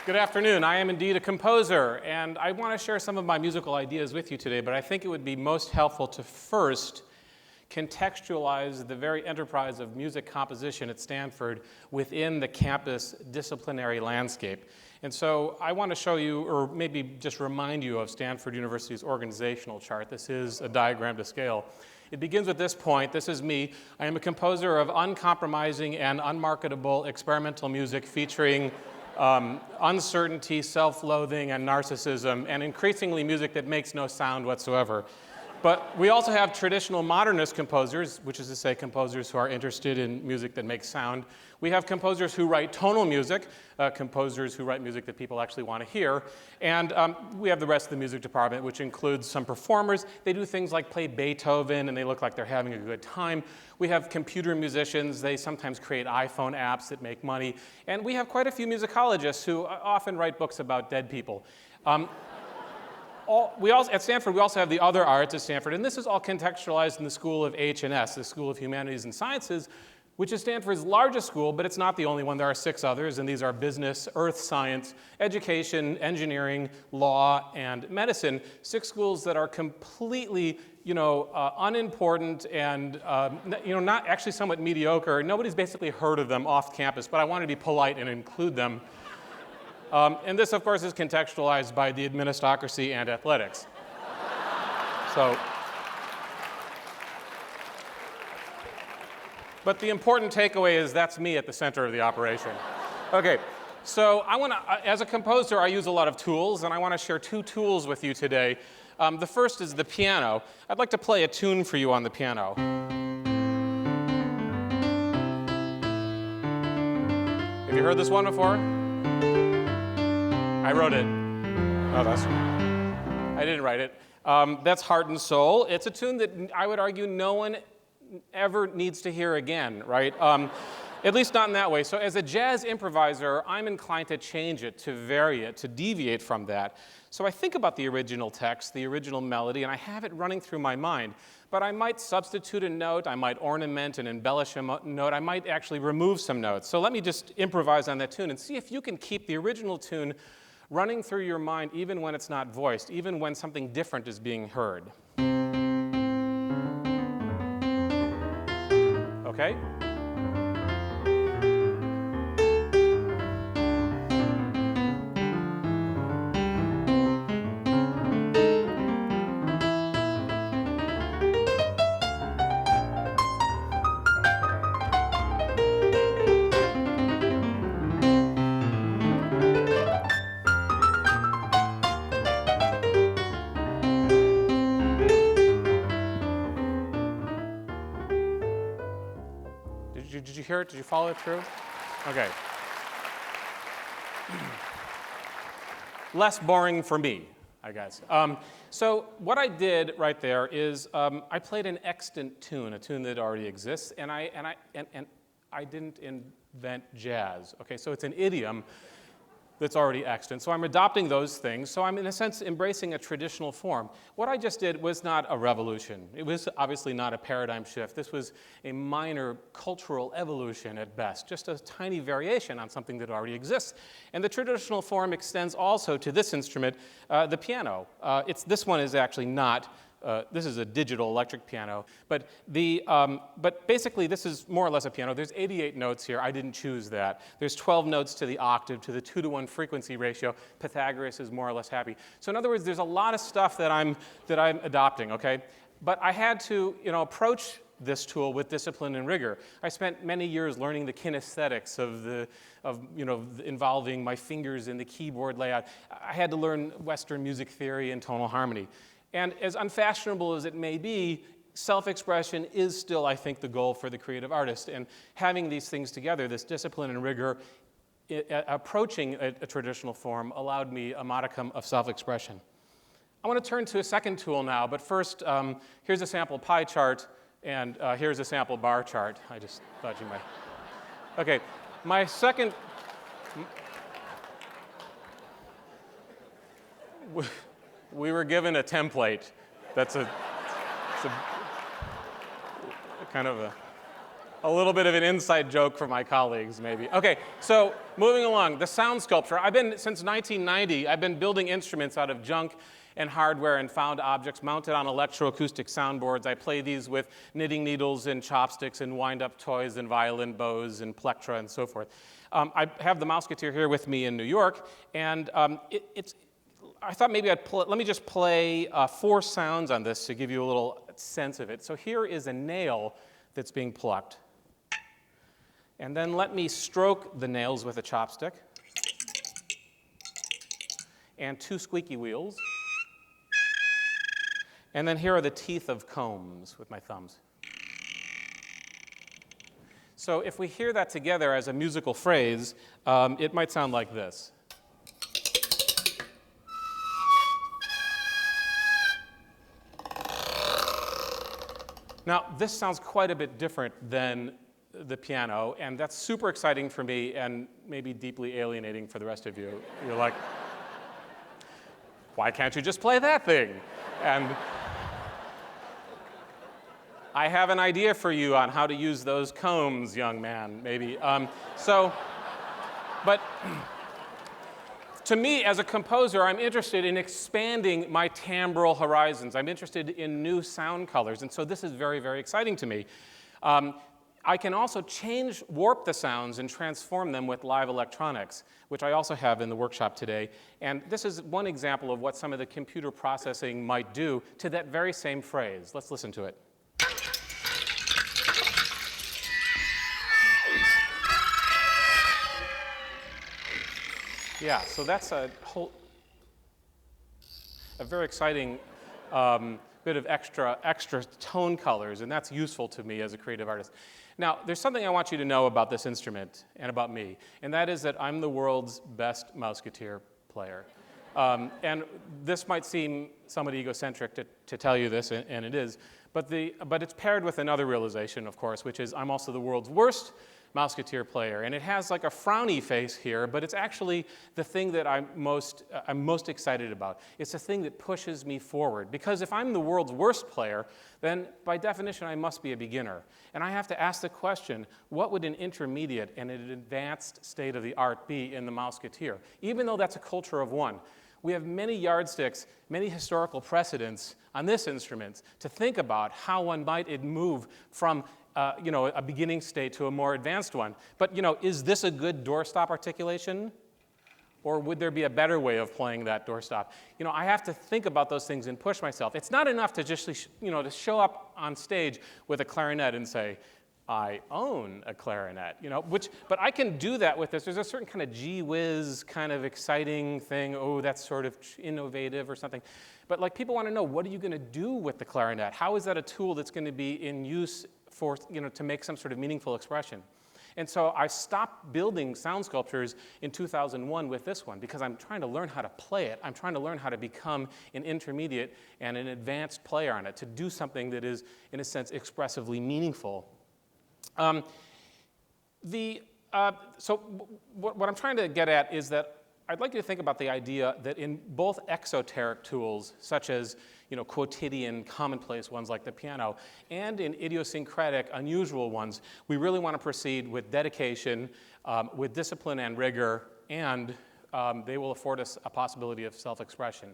Good afternoon. I am indeed a composer, and I want to share some of my musical ideas with you today, but I think it would be most helpful to first contextualize the very enterprise of music composition at Stanford within the campus disciplinary landscape. And so I want to show you, or maybe just remind you of Stanford University's organizational chart. This is a diagram to scale. It begins with this point. This is me. I am a composer of uncompromising and unmarketable experimental music featuring uncertainty, self-loathing, and narcissism, and increasingly music that makes no sound whatsoever. But we also have traditional modernist composers, which is to say composers who are interested in music that makes sound. We have composers who write tonal music, composers who write music that people actually want to hear. And we have the rest of the music department, which includes some performers. They do things like play Beethoven, and they look like they're having a good time. We have computer musicians. They sometimes create iPhone apps that make money. And we have quite a few musicologists who often write books about dead people. At Stanford, we also have the other arts at Stanford, and this is all contextualized in the School of H&S, the School of Humanities and Sciences, which is Stanford's largest school, but it's not the only one. There are 6 others, and these are business, earth science, education, engineering, law, and medicine. 6 schools that are completely, unimportant and, not actually somewhat mediocre. Nobody's basically heard of them off campus, but I want to be polite and include them. And this, of course, is contextualized by the administocracy and athletics. But the important takeaway is that's me at the center of the operation. Okay, so as a composer, I use a lot of tools, and I want to share 2 tools with you today. The first is the piano. I'd like to play a tune for you on the piano. Have you heard this one before? I wrote it. Oh, I didn't write it. That's Heart and Soul. It's a tune that I would argue no one ever needs to hear again, right? At least not in that way. So as a jazz improviser, I'm inclined to change it, to vary it, to deviate from that. So I think about the original text, the original melody, and I have it running through my mind. But I might substitute a note, I might ornament and embellish a note, I might actually remove some notes. So let me just improvise on that tune and see if you can keep the original tune running through your mind even when it's not voiced, even when something different is being heard. Okay? Did you hear it? Did you follow it through? Okay. Less boring for me, I guess. So what I did right there is I played an extant tune, a tune that already exists, and I didn't invent jazz. Okay, so it's an idiom that's already extant. So I'm adopting those things. So I'm, in a sense, embracing a traditional form. What I just did was not a revolution. It was obviously not a paradigm shift. This was a minor cultural evolution at best, just a tiny variation on something that already exists. And the traditional form extends also to this instrument, the piano. This one is actually not. This is a digital electric piano, but basically this is more or less a piano. There's 88 notes here. I didn't choose that. There's 12 notes to the octave, to the 2-to-1 frequency ratio. Pythagoras is more or less happy. So in other words, there's a lot of stuff that I'm adopting. Okay, but I had to approach this tool with discipline and rigor. I spent many years learning the kinesthetics involving my fingers in the keyboard layout. I had to learn Western music theory and tonal harmony. And as unfashionable as it may be, self-expression is still, I think, the goal for the creative artist. And having these things together, this discipline and rigor, approaching a traditional form, allowed me a modicum of self-expression. I want to turn to a second tool now, but first, here's a sample pie chart, and here's a sample bar chart. I just thought you might. Okay, my second. We were given a template. That's a kind of a. A little bit of an inside joke for my colleagues, maybe. Okay, so moving along, the sound sculpture. Since 1990, I've been building instruments out of junk and hardware and found objects mounted on electroacoustic soundboards. I play these with knitting needles and chopsticks and wind-up toys and violin bows and plectra and so forth. I have the mouseketier here with me in New York, and I thought maybe let me just play 4 sounds on this to give you a little sense of it. So here is a nail that's being plucked. And then let me stroke the nails with a chopstick. And 2 squeaky wheels. And then here are the teeth of combs with my thumbs. So if we hear that together as a musical phrase, it might sound like this. Now, this sounds quite a bit different than the piano, and that's super exciting for me and maybe deeply alienating for the rest of you. You're like, why can't you just play that thing? And I have an idea for you on how to use those combs, young man, maybe. But to me, as a composer, I'm interested in expanding my timbral horizons. I'm interested in new sound colors, and so this is very, very exciting to me. I can also warp the sounds and transform them with live electronics, which I also have in the workshop today. And this is one example of what some of the computer processing might do to that very same phrase. Let's listen to it. Yeah, so that's a very exciting bit of extra tone colors, and that's useful to me as a creative artist. Now, there's something I want you to know about this instrument and about me, and that is that I'm the world's best mouseketier player. And this might seem somewhat egocentric to tell you this, and it is, but it's paired with another realization, of course, which is I'm also the world's worst mouseketier player. And it has like a frowny face here, but it's actually the thing that I'm most excited about. It's the thing that pushes me forward. Because if I'm the world's worst player, then by definition I must be a beginner. And I have to ask the question, what would an intermediate and an advanced state of the art be in the mouseketier? Even though that's a culture of one. We have many yardsticks, many historical precedents on this instrument to think about how one might move from a beginning state to a more advanced one. But, is this a good doorstop articulation? Or would there be a better way of playing that doorstop? I have to think about those things and push myself. It's not enough to just, to show up on stage with a clarinet and say, I own a clarinet, but I can do that with this. There's a certain kind of gee whiz kind of exciting thing. Oh, that's sort of innovative or something. But people want to know, what are you going to do with the clarinet? How is that a tool that's going to be in use for, to make some sort of meaningful expression? And so I stopped building sound sculptures in 2001 with this one because I'm trying to learn how to play it. I'm trying to learn how to become an intermediate and an advanced player on it, to do something that is, in a sense, expressively meaningful. So what I'm trying to get at is that I'd like you to think about the idea that in both exoteric tools, such as quotidian, commonplace ones like the piano, and in idiosyncratic, unusual ones, we really want to proceed with dedication, with discipline and rigor, and they will afford us a possibility of self-expression.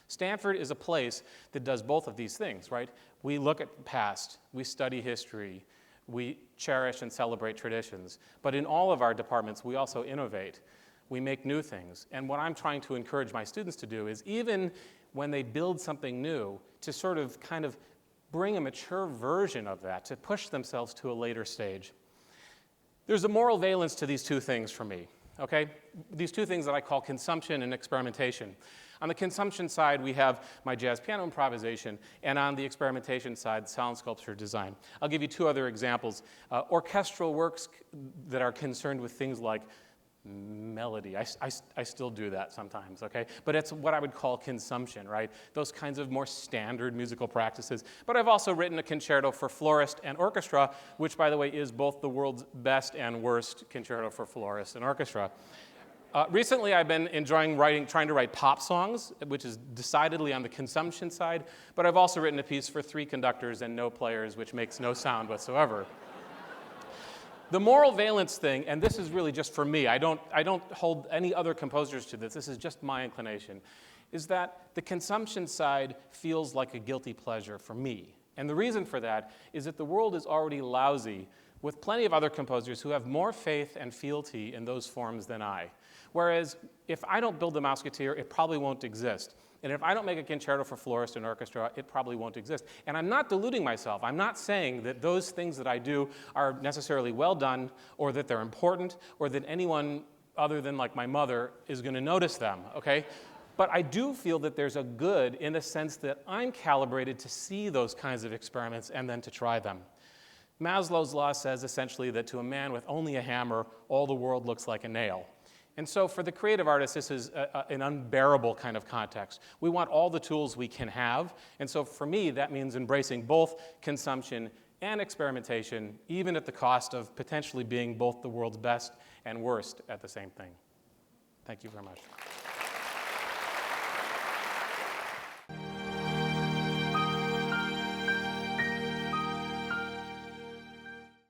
Stanford is a place that does both of these things, right? We look at the past, we study history, we cherish and celebrate traditions. But in all of our departments, we also innovate. We make new things. And what I'm trying to encourage my students to do is, even when they build something new, to sort of kind of bring a mature version of that, to push themselves to a later stage. There's a moral valence to these two things for me, okay? These two things that I call consumption and experimentation. On the consumption side, we have my jazz piano improvisation, and on the experimentation side, sound sculpture design. I'll give you 2 other examples. Orchestral works that are concerned with things like melody. I still do that sometimes, okay? But it's what I would call consumption, right? Those kinds of more standard musical practices. But I've also written a concerto for florist and orchestra, which, by the way, is both the world's best and worst concerto for florist and orchestra. Recently, I've been enjoying trying to write pop songs, which is decidedly on the consumption side, but I've also written a piece for 3 conductors and no players, which makes no sound whatsoever. The moral valence thing, and this is really just for me, I don't hold any other composers to this is just my inclination, is that the consumption side feels like a guilty pleasure for me. And the reason for that is that the world is already lousy with plenty of other composers who have more faith and fealty in those forms than I. Whereas if I don't build the mouseketier, it probably won't exist. And if I don't make a concerto for florist and orchestra, it probably won't exist. And I'm not deluding myself. I'm not saying that those things that I do are necessarily well done, or that they're important, or that anyone other than like my mother is going to notice them, okay? But I do feel that there's a good in the sense that I'm calibrated to see those kinds of experiments and then to try them. Maslow's law says essentially that to a man with only a hammer, all the world looks like a nail. And so for the creative artist, this is an unbearable kind of context. We want all the tools we can have. And so for me, that means embracing both consumption and experimentation, even at the cost of potentially being both the world's best and worst at the same thing. Thank you very much.